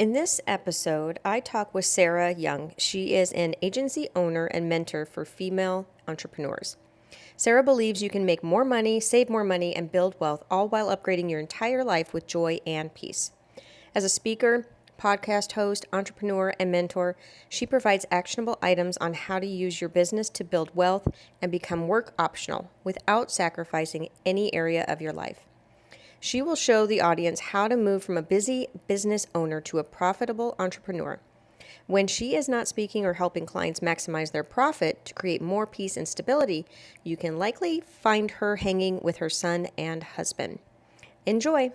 In this episode, I talk with Sarah Young. She is an agency owner and mentor for female entrepreneurs. Sarah believes you can make more money, save more money, and build wealth, all while upgrading your entire life with joy and peace. As a speaker, podcast host, entrepreneur, and mentor, she provides actionable items on how to use your business to build wealth and become work optional without sacrificing any area of your life. She will show the audience how to move from a busy business owner to a profitable entrepreneur. When she is not speaking or helping clients maximize their profit to create more peace and stability, you can likely find her hanging with her son and husband. Enjoy!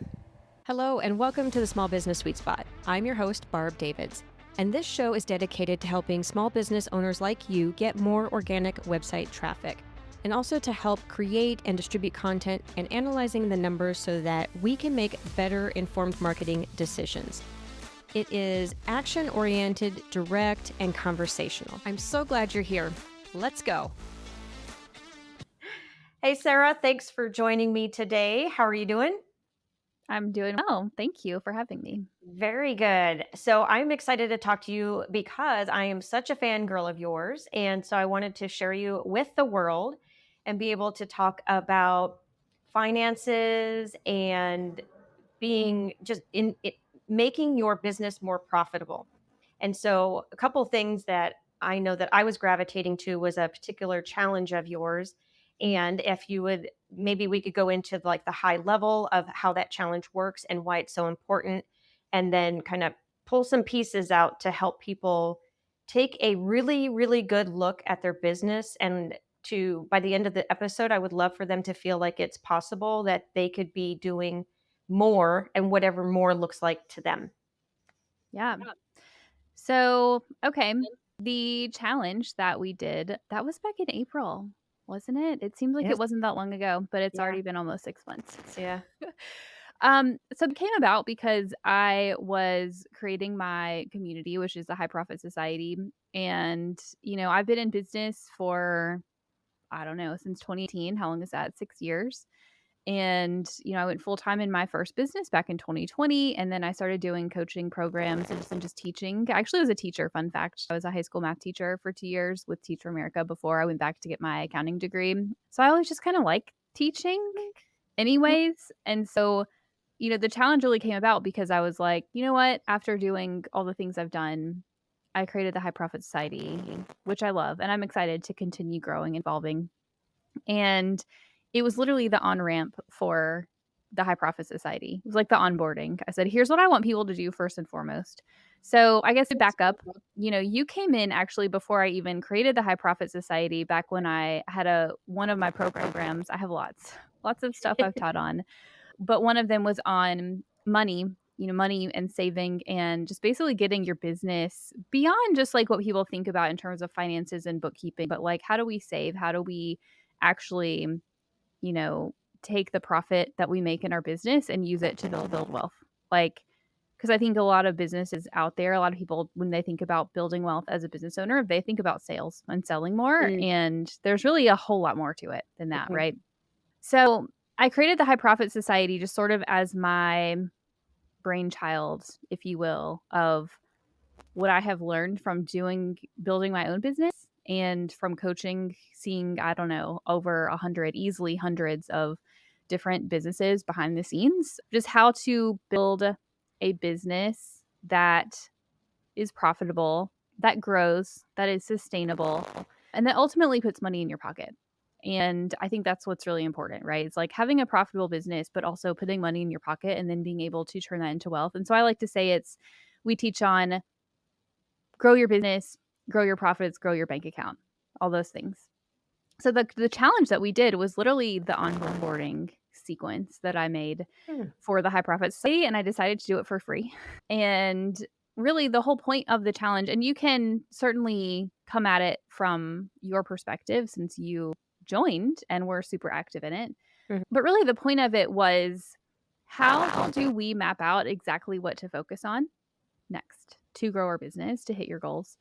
Hello, and welcome to the Small Business Sweet Spot. I'm your host, Barb Davids, and this show is dedicated to helping small business owners like you get more organic website traffic, and also to help create and distribute content and analyzing the numbers so that we can make better informed marketing decisions. It is action-oriented, direct, and conversational. I'm so glad you're here. Let's go. Hey, Sarah, thanks for joining me today. How are you doing? I'm doing well. Thank you for having me. Very good. So I'm excited to talk to you because I am such a fangirl of yours. And so I wanted to share you with the world and be able to talk about finances and being just in it, making your business more profitable. And so a couple things that I know that I was gravitating to was a particular challenge of yours. And if you would, maybe we could go into like the high level of how that challenge works and why it's so important, and then kind of pull some pieces out to help people take a really, really good look at their business. And to, by the end of the episode, I would love for them to feel like it's possible that they could be doing more and whatever more looks like to them. Yeah. So, okay. The challenge that we did, that was back in April, wasn't it? It seemed like it Yes. wasn't that long ago, but it's Yeah. already been almost 6 months. Yeah. So it came about because I was creating my community, which is the High Profit Society. And, I've been in business for, I don't know, since 2018. How long is that? 6 years. And, I went full time in my first business back in 2020. And then I started doing coaching programs and just teaching. I actually was a teacher, fun fact. I was a high school math teacher for 2 years with Teach for America before I went back to get my accounting degree. So I always just kind of like teaching anyways. And so, the challenge really came about because I was like, you know what? After doing all the things I've done, I created the High Profit Society, which I love. And I'm excited to continue growing and evolving. And it was literally the on-ramp for the High Profit Society. It was like the onboarding. I said, "Here's what I want people to do first and foremost." So, I guess to back up, you came in actually before I even created the High Profit Society back when I had one of my programs. I have lots of stuff I've taught on, but one of them was on money, money and saving and just basically getting your business beyond just like what people think about in terms of finances and bookkeeping, but like how do we save? How do we actually, you know, take the profit that we make in our business and use it to build wealth? Like, because I think a lot of businesses out there, a lot of people, when they think about building wealth as a business owner, they think about sales and selling more. Mm, And there's really a whole lot more to it than that, mhm. right? So I created the High Profit Society just sort of as my brainchild, if you will, of what I have learned from building my own business and from coaching, seeing, I don't know, over 100, easily hundreds of different businesses behind the scenes, just how to build a business that is profitable, that grows, that is sustainable, and that ultimately puts money in your pocket. And I think that's what's really important, right? It's like having a profitable business, but also putting money in your pocket and then being able to turn that into wealth. And so I like to say we teach on grow your business, grow your profits, grow your bank account, all those things. So the challenge that we did was literally the onboarding sequence that I made Mm, for the High Profit Society, and I decided to do it for free. And really the whole point of the challenge, and you can certainly come at it from your perspective since you joined and were super active in it. mhm. But really the point of it was how do we map out exactly what to focus on next to grow our business, to hit your goals?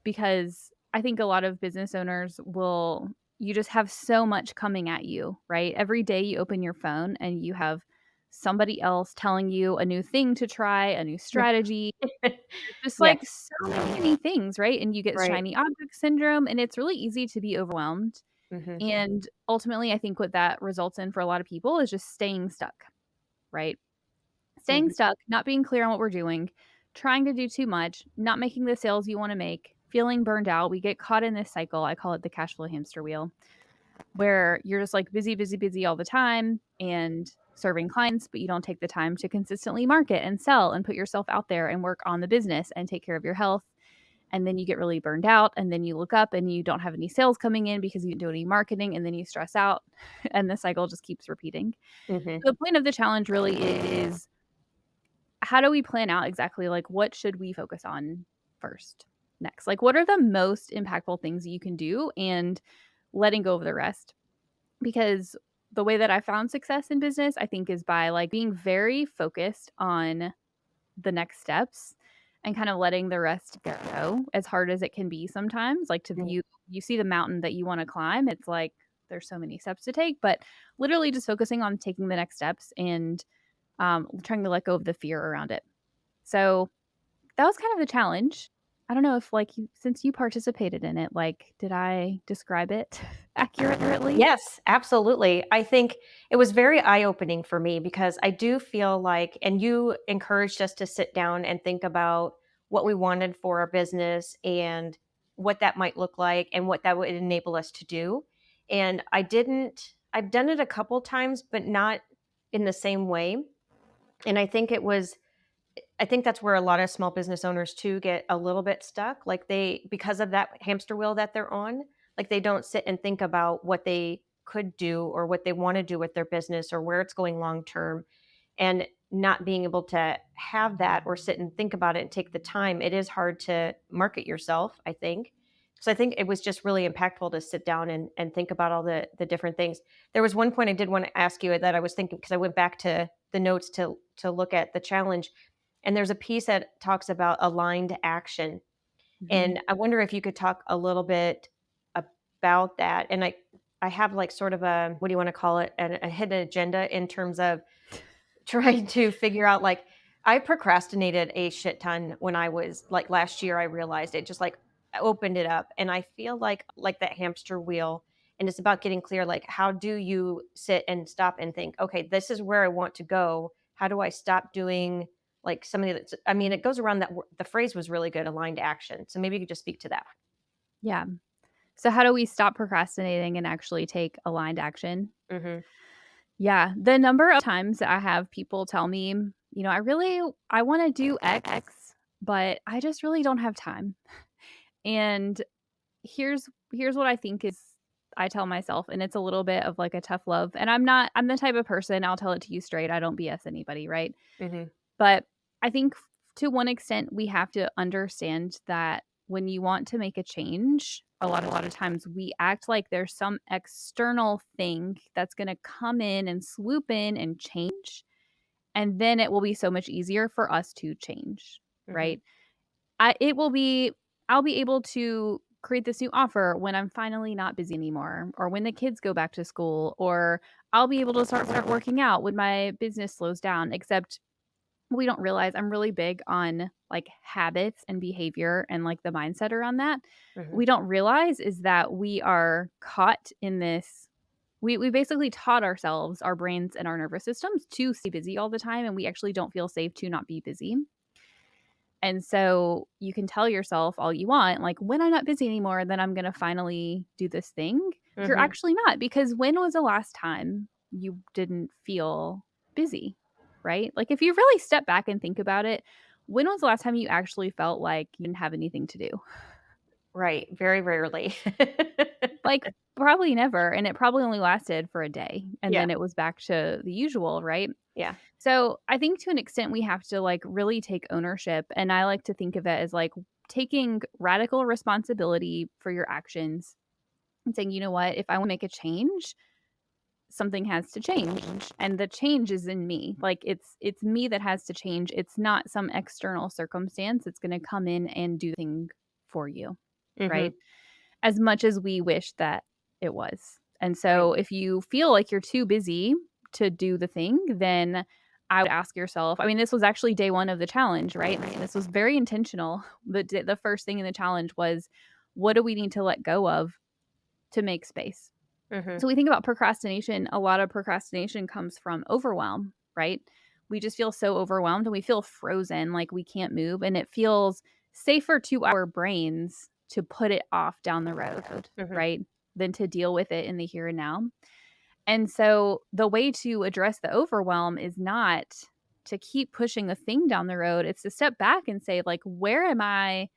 Because I think a lot of business owners you just have so much coming at you, right? Every day you open your phone and you have somebody else telling you a new thing to try, a new strategy. Just like Yes. so many things, right? And you get Right. shiny object syndrome, and it's really easy to be overwhelmed. Mhm. And ultimately, I think what that results in for a lot of people is just staying stuck, right? Staying Mhm. stuck, not being clear on what we're doing, trying to do too much, not making the sales you want to make, feeling burned out. We get caught in this cycle. I call it the cash flow hamster wheel, where you're just like busy, busy, busy all the time and serving clients, but you don't take the time to consistently market and sell and put yourself out there and work on the business and take care of your health. And then you get really burned out, and then you look up and you don't have any sales coming in because you didn't do any marketing, and then you stress out, and the cycle just keeps repeating. Mhm. The point of the challenge really is, how do we plan out exactly like what should we focus on first, next? Like, what are the most impactful things that you can do, and letting go of the rest? Because the way that I found success in business, I think, is by like being very focused on the next steps and kind of letting the rest go, as hard as it can be sometimes. Like, to Mm. view, you see the mountain that you want to climb, it's like there's so many steps to take, but literally just focusing on taking the next steps and trying to let go of the fear around it. So that was kind of the challenge. I don't know if, like, you, since you participated in it, like, did I describe it accurately? Yes, absolutely. I think it was very eye-opening for me because I do feel like, and you encouraged us to sit down and think about what we wanted for our business and what that might look like and what that would enable us to do. And I've done it a couple times, but not in the same way. And I think that's where a lot of small business owners too get a little bit stuck. Like, they, because of that hamster wheel that they're on, like they don't sit and think about what they could do or what they want to do with their business or where it's going long term. And not being able to have that or sit and think about it and take the time, it is hard to market yourself, I think. So I think it was just really impactful to sit down and think about all the different things. There was one point I did want to ask you that I was thinking, because I went back to the notes to look at the challenge, and there's a piece that talks about aligned action. Mhm. And I wonder if you could talk a little bit about that. And I have like sort of a, what do you want to call it? A hidden agenda in terms of trying to figure out, like, I procrastinated a shit ton when I was like last year. I realized it, just like I opened it up, and I feel like that hamster wheel. And it's about getting clear, like, how do you sit and stop and think, okay, this is where I want to go. How do I stop doing like something that's, I mean, it goes around that the phrase was really good, aligned action. So maybe you could just speak to that. Yeah. So how do we stop procrastinating and actually take aligned action? Mhm. Yeah, the number of times that I have people tell me, I wanna do X, but I just really don't have time. And here's what I think is, I tell myself, and it's a little bit of like a tough love, and I'm the type of person, I'll tell it to you straight, I don't BS anybody, right? Mhm. But I think, to one extent, we have to understand that when you want to make a change, a lot of times we act like there's some external thing that's gonna come in and swoop in and change, and then it will be so much easier for us to change, Mhm. right? It will be, I'll be able to create this new offer when I'm finally not busy anymore, or when the kids go back to school, or I'll be able to start working out when my business slows down, except we don't realize I'm really big on, like, habits and behavior and, like, the mindset around that. Mhm. We don't realize is that we are caught in this, we basically taught ourselves, our brains and our nervous systems, to stay busy all the time, and we actually don't feel safe to not be busy. And so you can tell yourself all you want, like, when I'm not busy anymore, then I'm gonna finally do this thing. You're Mhm. actually not, because when was the last time you didn't feel busy, right? Like, if you really step back and think about it, when was the last time you actually felt like you didn't have anything to do? Right. Very rarely. Like, probably never, and it probably only lasted for a day, and Yeah. then it was back to the usual, right? Yeah. So, I think, to an extent, we have to, like, really take ownership, and I like to think of it as, like, taking radical responsibility for your actions and saying, "You know what? If I wanna make a change, something has to change, and the change is in me." Like, it's me that has to change. It's not some external circumstance that's gonna come in and do the thing for you, Mhm. right? As much as we wish that it was. And Right. so if you feel like you're too busy to do the thing, then I would ask yourself, I mean, this was actually day 1 of the challenge, right? This was very intentional. The first thing in the challenge was, what do we need to let go of to make space? Mhm. So we think about procrastination, a lot of procrastination comes from overwhelm, right? We just feel so overwhelmed and we feel frozen, like we can't move, and it feels safer to our brains to put it off down the road, Mhm. right? Than to deal with it in the here and now. And so the way to address the overwhelm is not to keep pushing a thing down the road. It's to step back and say, like, where am I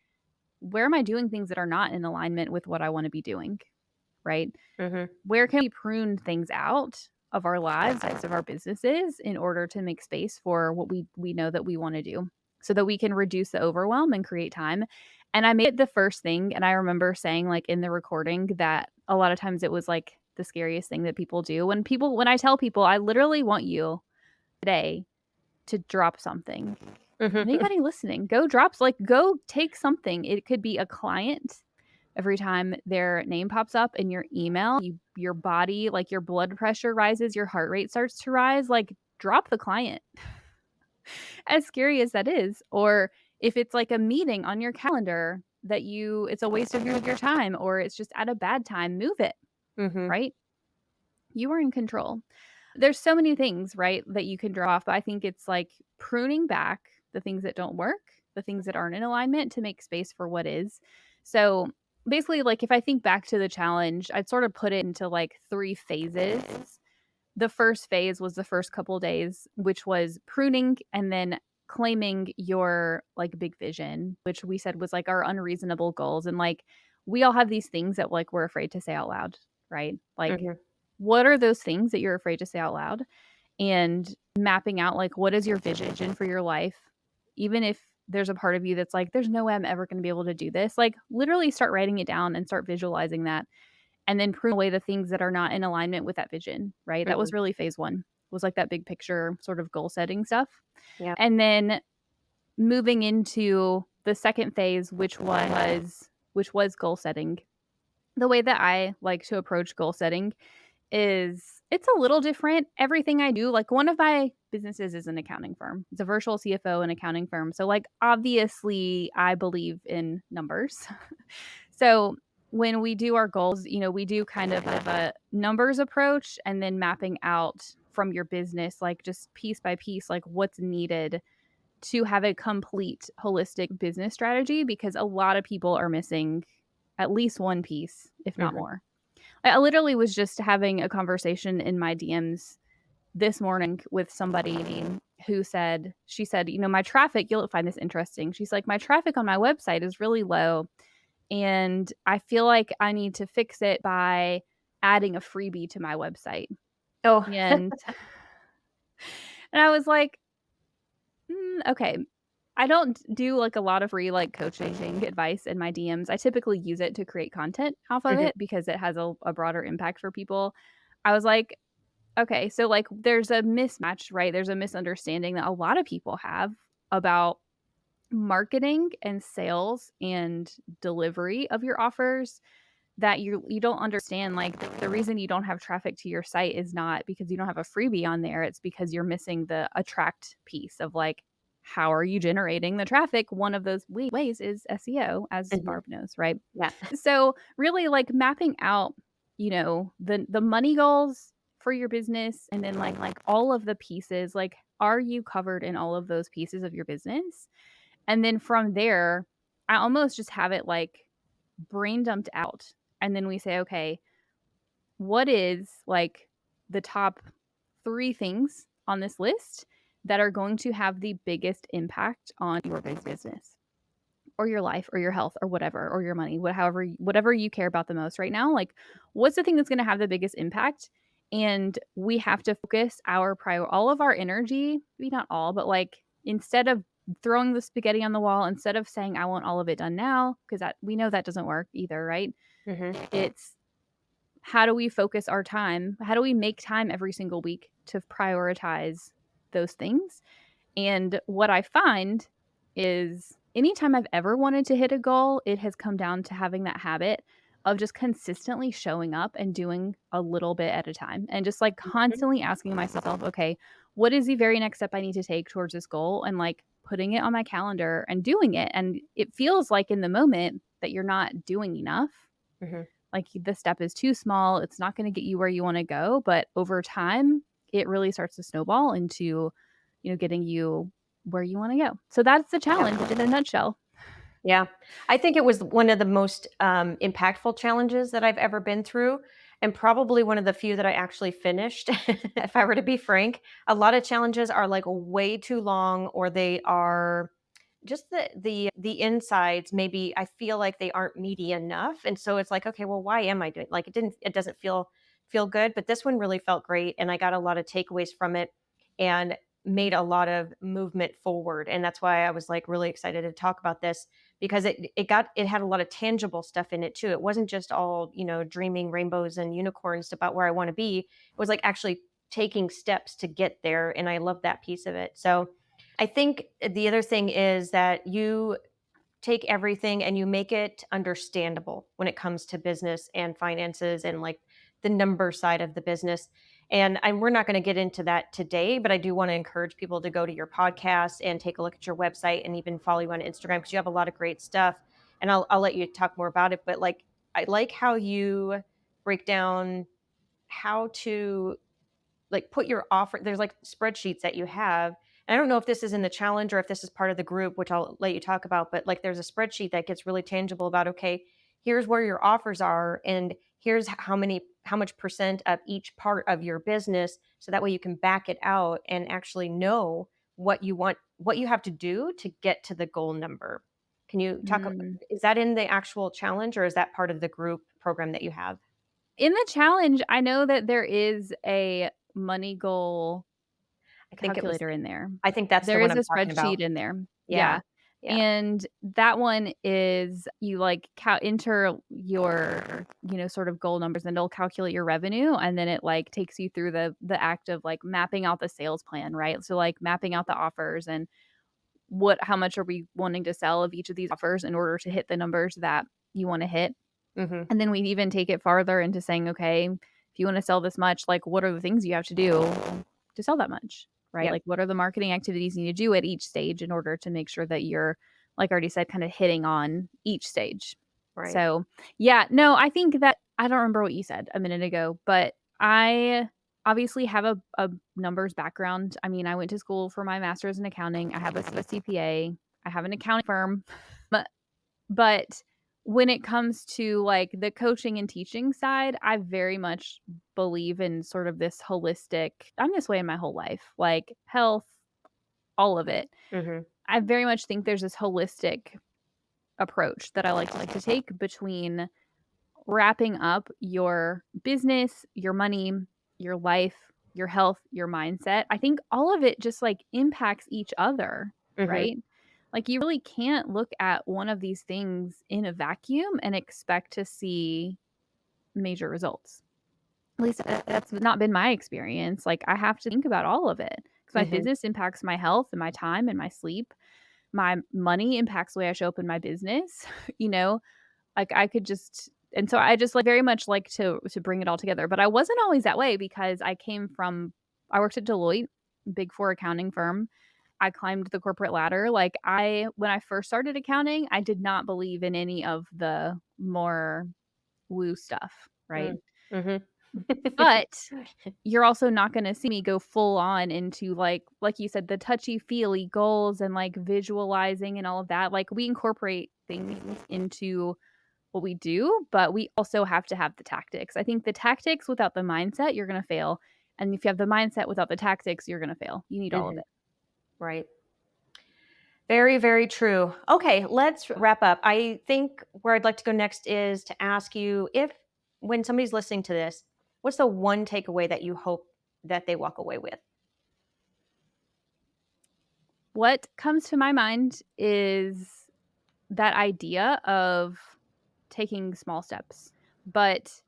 doing things that are not in alignment with what I want to be doing? Right? Mhm. Where can we prune things out of our lives, of our businesses, in order to make space for what we know that we want to do, so that we can reduce the overwhelm and create time. And I made it the first thing, and I remember saying, like, in the recording, that a lot of times it was like the scariest thing that people do. When I tell people, I literally want you today to drop something. Mhm. Anybody listening, go take something. It could be a client. Every time their name pops up in your email, your body, like, your blood pressure rises, your heart rate starts to rise, like, drop the client, as scary as that is. Or if it's like a meeting on your calendar that it's a waste of your time, or it's just at a bad time, move it, Mhm. right? You are in control. There's so many things, right, that you can draw off, but I think it's like pruning back the things that don't work, the things that aren't in alignment, to make space for what is. So basically, like, if I think back to the challenge, I'd sort of put it into like 3 phases. The first phase was the first couple days, which was pruning and then claiming your, like, big vision, which we said was like our unreasonable goals. And like, we all have these things that, like, we're afraid to say out loud, right? Like, Mhm. what are those things that you're afraid to say out loud? And mapping out, like, what is your vision for your life? Even if there's a part of you that's like, there's no way I'm ever going to be able to do this. Like, literally start writing it down and start visualizing that, and then prune away the things that are not in alignment with that vision, right? That was Mhm. really phase 1, was like that big picture sort of goal setting stuff. Yeah. And then moving into the second phase, which was goal setting. The way that I like to approach goal setting is, it's a little different. Everything I do, like, one of my businesses is an accounting firm. It's a virtual CFO and accounting firm. So, like, obviously I believe in numbers. So when we do our goals, we do kind of a numbers approach, and then mapping out from your business, like, just piece by piece, like, what's needed to have a complete holistic business strategy, because a lot of people are missing at least one piece, if not Mhm. more. I literally was just having a conversation in my DMs this morning with somebody who she said, my traffic, you'll find this interesting. She's like, my traffic on my website is really low, and I feel like I need to fix it by adding a freebie to my website. Oh. And I was like, okay. I don't do, like, a lot of free, like, coaching advice in my DMs. I typically use it to create content off of Mhm. it because it has a broader impact for people. I was like, okay, so, like, there's a mismatch, right? There's a misunderstanding that a lot of people have about marketing and sales and delivery of your offers, that you don't understand. Like, the reason you don't have traffic to your site is not because you don't have a freebie on there. It's because you're missing the attract piece of, like, how are you generating the traffic? One of those ways is SEO, as Mhm. Barb knows, right? Yeah. So really, like, mapping out, the money goals for your business, and then like all of the pieces, like, are you covered in all of those pieces of your business? And then from there, I almost just have it like brain dumped out. And then we say, okay, what is, like, the top 3 things on this list that are going to have the biggest impact on your business or your life or your health or whatever, or your money, whatever you care about the most right now? Like, what's the thing that's going to have the biggest impact? And we have to focus all of our energy, maybe not all, but, like, instead of throwing the spaghetti on the wall, instead of saying I want all of it done now, because that we know that doesn't work either, right? Mhm. It's, how do we focus our time? How do we make time every single week to prioritize those things? And what I find is, anytime I've ever wanted to hit a goal, it has come down to having that habit of just consistently showing up and doing a little bit at a time, and just, like, Mhm. constantly asking myself, okay, what is the very next step I need to take towards this goal, and like putting it on my calendar and doing it. And it feels like in the moment that you're not doing enough. Mhm. Like the step is too small. It's not going to get you where you want to go. But over time, it really starts to snowball into, getting you where you want to go. So that's the Yep. challenge in a nutshell. Yeah. I think it was one of the most impactful challenges that I've ever been through, and probably one of the few that I actually finished. If I were to be frank, a lot of challenges are like way too long, or they are just the insides. Maybe I feel like they aren't meaty enough, and so it's like, okay, well, why am I doing, like, it doesn't feel good. But this one really felt great, and I got a lot of takeaways from it, and made a lot of movement forward. And that's why I was like really excited to talk about this, because it had a lot of tangible stuff in it too. It wasn't just all, dreaming rainbows and unicorns about where I want to be. It was like actually taking steps to get there, and I love that piece of it. So I think the other thing is that you take everything and you make it understandable when it comes to business and finances and like the number side of the business. And we're not going to get into that today, but I do want to encourage people to go to your podcast and take a look at your website and even follow you on Instagram, because you have a lot of great stuff. And I'll let you talk more about it. But like, I like how you break down how to like put your offer. There's like spreadsheets that you have. And I don't know if this is in the challenge or if this is part of the group, which I'll let you talk about, but like there's a spreadsheet that gets really tangible about, okay, here's where your offers are, and here's how much percent of each part of your business, so that way you can back it out and actually know what you want, what you have to do to get to the goal number. Can you talk, Mm. is that in the actual challenge, or is that part of the group program that you have? In the challenge, I know that there is a money goal I think it was, calculator in there. I think that's the There one is I'm a talking spreadsheet about. in there. Yeah. Yeah. Yeah. And that one is you like enter your, sort of goal numbers, and it'll calculate your revenue, and then it like takes you through the act of like mapping out the sales plan, right? So like mapping out the offers and how much are we wanting to sell of each of these offers in order to hit the numbers that you want to hit. Mhm. And then we even take it farther into saying, okay, if you want to sell this much, like what are the things you have to do to sell that much, right? Yep. Like what are the marketing activities you need to do at each stage in order to make sure that you're, like I already said, kind of hitting on each stage. Right. So, yeah, no, I think that I don't remember what you said a minute ago, but I obviously have a numbers background. I mean, I went to school for my master's in accounting. I have a CPA. I have an accounting firm. But when it comes to, like, the coaching and teaching side, I very much believe in sort of this holistic. I'm this way in my whole life, like, health, all of it. Mhm. I very much think there's this holistic approach that I like to take between wrapping up your business, your money, your life, your health, your mindset. I think all of it just, like, impacts each other, Mhm. right? Like, you really can't look at one of these things in a vacuum and expect to see major results. At least that's not been my experience. Like, I have to think about all of it because my Mhm. business impacts my health and my time and my sleep. My money impacts the way I show up in my business, you know? Like, I could just and so I just, like, very much like to bring it all together, but I wasn't always that way because I worked at Deloitte, Big 4 accounting firm. I climbed the corporate ladder. Like, when I first started accounting, I did not believe in any of the more woo stuff, right? Mm. Mhm. But you're also not gonna see me go full on into, like you said, the touchy-feely goals and, like, visualizing and all of that. Like, we incorporate things into what we do, but we also have to have the tactics. I think the tactics without the mindset, you're gonna fail, and if you have the mindset without the tactics, you're gonna fail. You need all of Mhm. it. Right. Very, very true. Okay, let's wrap up. I think where I'd like to go next is to ask you, if when somebody's listening to this, what's the one takeaway that you hope that they walk away with? What comes to my mind is that idea of taking small steps, but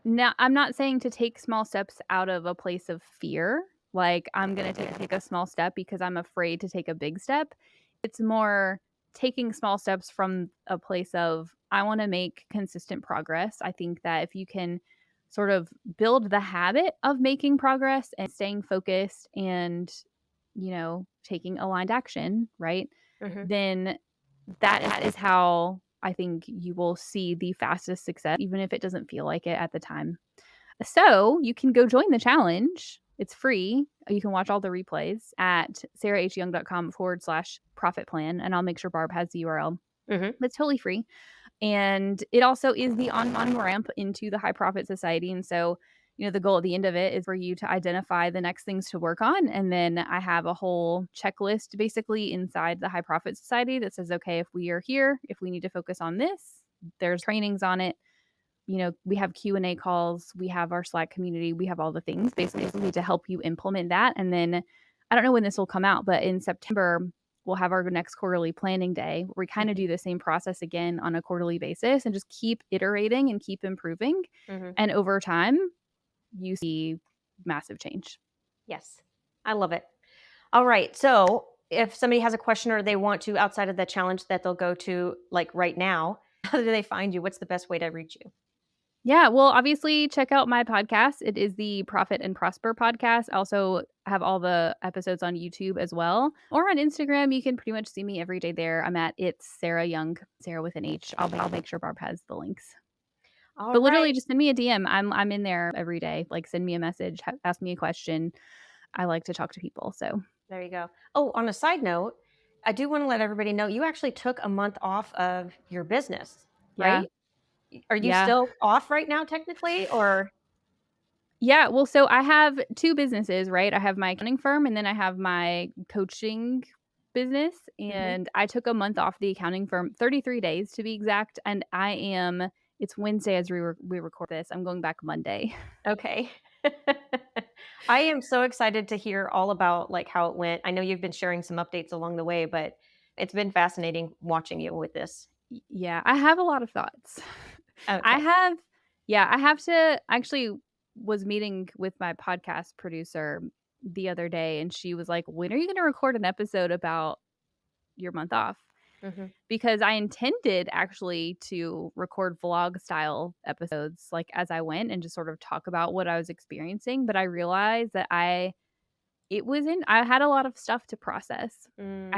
I'm not saying to take small steps out of a place of fear, like, I'm gonna take a small step because I'm afraid to take a big step. It's more taking small steps from a place of, I wanna make consistent progress. I think that if you can sort of build the habit of making progress and staying focused and, taking aligned action, right? Hmm. Then that is how I think you will see the fastest success, even if it doesn't feel like it at the time. So you can go join the challenge. It's free. You can watch all the replays at sarahhyoung.com/profit plan. And I'll make sure Barb has the URL. Hmm. But it's totally free. And it also is the on ramp into the high profit society. And so, the goal at the end of it is for you to identify the next things to work on. And then I have a whole checklist basically inside the high profit society that says, okay, if we are here, if we need to focus on this, there's trainings on it. We have Q&A calls, we have our Slack community, we have all the things basically to help you implement that. And then I don't know when this will come out, but in September, we'll have our next quarterly planning day where we kind of do the same process again on a quarterly basis and just keep iterating and keep improving. Hmm. And over time, you see massive change. Yes, I love it. All right. So if somebody has a question or they want to outside of the challenge that they'll go to like right now, how do they find you? What's the best way to reach you? Yeah, well, obviously, check out my podcast. It is the Profit and Prosper podcast. I also have all the episodes on YouTube as well. Or on Instagram, you can pretty much see me every day there. I'm at It's Sarah Young, Sarah with an H. I'll make sure Barb has the links. All But right. literally, just send me a DM. I'm in there every day. Like, send me a message, ask me a question. I like to talk to people. So There you go. Oh, on a side note, I do want to let everybody know you actually took a month off of your business, yeah, right? Are you yeah. still off right now, technically, or? Yeah, well, so I have 2 businesses, right? I have my accounting firm and then I have my coaching business, Mhm. and I took a month off the accounting firm, 33 days to be exact, and it's Wednesday as we record this. I'm going back Monday. Okay. I am so excited to hear all about like how it went. I know you've been sharing some updates along the way, but it's been fascinating watching you with this. Yeah, I have a lot of thoughts. I Okay. have yeah, I have to actually was meeting with my podcast producer the other day, and she was like, "When are you gonna record an episode about your month off?" Mhm. Because I intended actually to record vlog style episodes like as I went and just sort of talk about what I was experiencing, but I realized that I had a lot of stuff to process. Mm.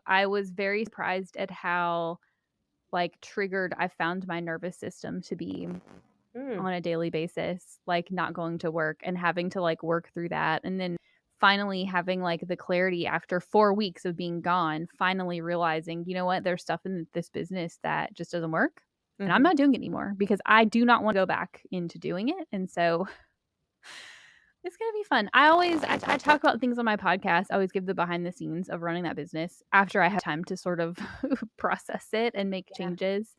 I was very surprised at how like triggered I found my nervous system to be Mm. on a daily basis, like not going to work and having to like work through that. And then finally having like the clarity after 4 weeks of being gone, finally realizing, you know what, there's stuff in this business that just doesn't work. And I'm Mhm. not doing it anymore because I do not want to go back into doing it. And so it's gonna be fun. I talk about things on my podcast. I always give the behind the scenes of running that business after I have time to sort of process it and make Yeah. changes.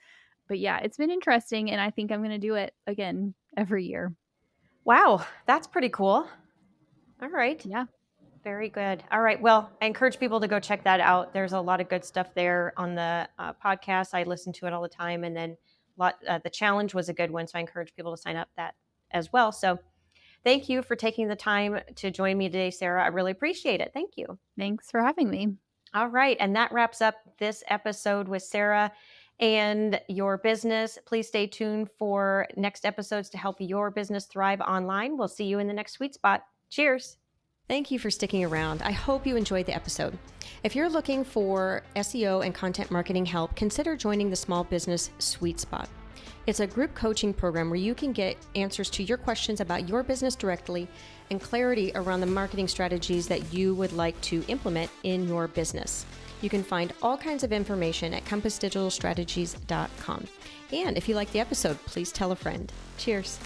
But yeah, it's been interesting, and I think I'm gonna do it again every year. Wow, that's pretty cool. All right. Yeah. Very good. All right. Well, I encourage people to go check that out. There's a lot of good stuff there on the podcast. I listen to it all the time, and then the challenge was a good one, so I encourage people to sign up that as well. So, thank you for taking the time to join me today, Sarah. I really appreciate it. Thank you. Thanks for having me. All right, and that wraps up this episode with Sarah and your business. Please stay tuned for next episodes to help your business thrive online. We'll see you in the next sweet spot. Cheers. Thank you for sticking around. I hope you enjoyed the episode. If you're looking for SEO and content marketing help, consider joining the Small Business Sweet Spot. It's a group coaching program where you can get answers to your questions about your business directly and clarity around the marketing strategies that you would like to implement in your business. You can find all kinds of information at compassdigitalstrategies.com. And if you like the episode, please tell a friend. Cheers.